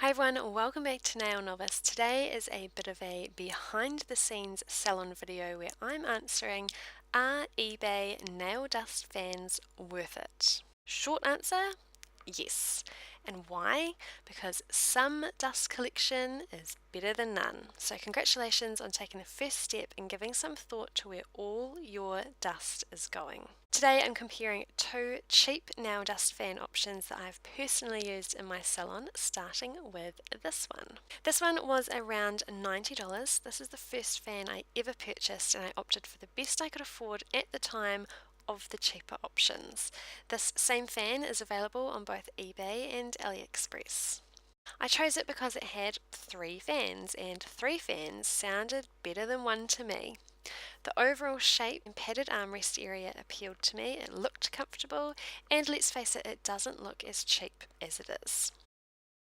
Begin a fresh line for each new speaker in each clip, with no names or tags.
Hi everyone, welcome back to NailNovice. Today is a bit of a behind the scenes salon video where I'm answering, are eBay nail dust fans worth it? Short answer, yes. And why? Because some dust collection is better than none. So congratulations on taking the first step in giving some thought to where all your dust is going. Today I'm comparing two cheap nail dust fan options that I've personally used in my salon, starting with this one. This one was around $90. This is the first fan I ever purchased and I opted for the best I could afford at the time of the cheaper options. This same fan is available on both eBay and AliExpress. I chose it because it had three fans, and three fans sounded better than one to me. The overall shape and padded armrest area appealed to me, it looked comfortable, and let's face it, it doesn't look as cheap as it is.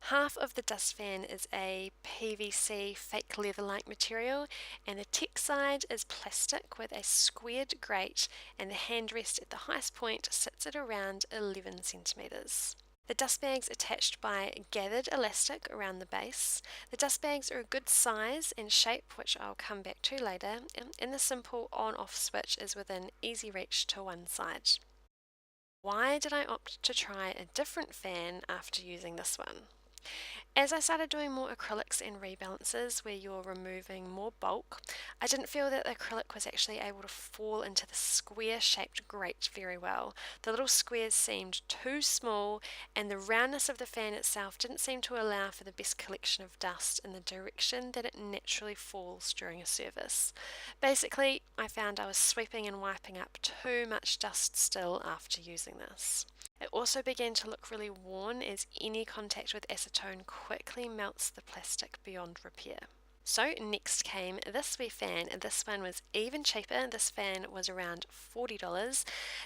Half of the dust fan is a PVC fake leather-like material, and the tech side is plastic with a squared grate, and the handrest at the highest point sits at around 11 centimeters. The dust bags attached by gathered elastic around the base. The dust bags are a good size and shape, which I'll come back to later, and the simple on-off switch is within easy reach to one side. Why did I opt to try a different fan after using this one? As I started doing more acrylics and rebalances where you're removing more bulk, I didn't feel that the acrylic was actually able to fall into the square shaped grate very well. The little squares seemed too small, and the roundness of the fan itself didn't seem to allow for the best collection of dust in the direction that it naturally falls during a service. Basically, I found I was sweeping and wiping up too much dust still after using this. It also began to look really worn as any contact with acetone quickly melts the plastic beyond repair. So next came this wee fan. This one was even cheaper. This fan was around $40.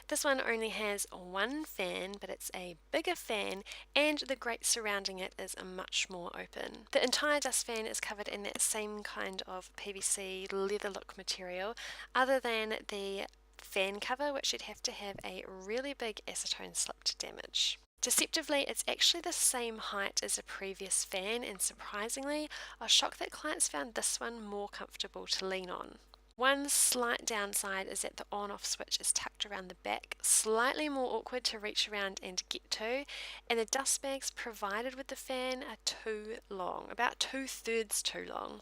This one only has one fan, but it's a bigger fan, and the grate surrounding it is much more open. The entire dust fan is covered in that same kind of PVC leather look material, other than the fan cover, which you'd have to have a really big acetone slip to damage. Deceptively, it's actually the same height as a previous fan, and surprisingly, I was shocked that clients found this one more comfortable to lean on. One slight downside is that the on-off switch is tucked around the back, slightly more awkward to reach around and get to, and the dust bags provided with the fan are too long, about 2/3 too long.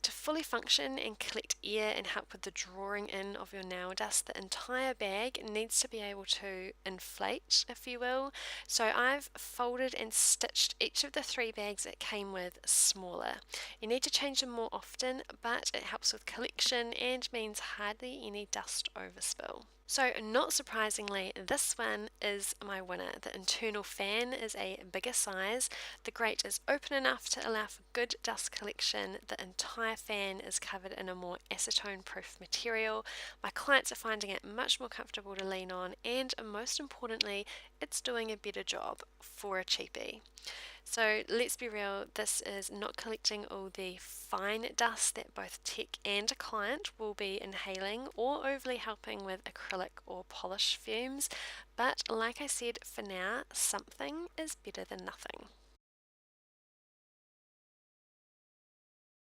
To fully function and collect air and help with the drawing in of your nail dust, the entire bag needs to be able to inflate, if you will. So I've folded and stitched each of the three bags it came with smaller. You need to change them more often, but it helps with collection and means hardly any dust overspill. So not surprisingly, this one is my winner. The internal fan is a bigger size, the grate is open enough to allow for good dust collection, the entire fan is covered in a more acetone proof material, my clients are finding it much more comfortable to lean on, and most importantly, it's doing a better job for a cheapie. So let's be real, this is not collecting all the fine dust that both tech and a client will be inhaling or overly helping with acrylic or polish fumes, but like I said, for now, something is better than nothing.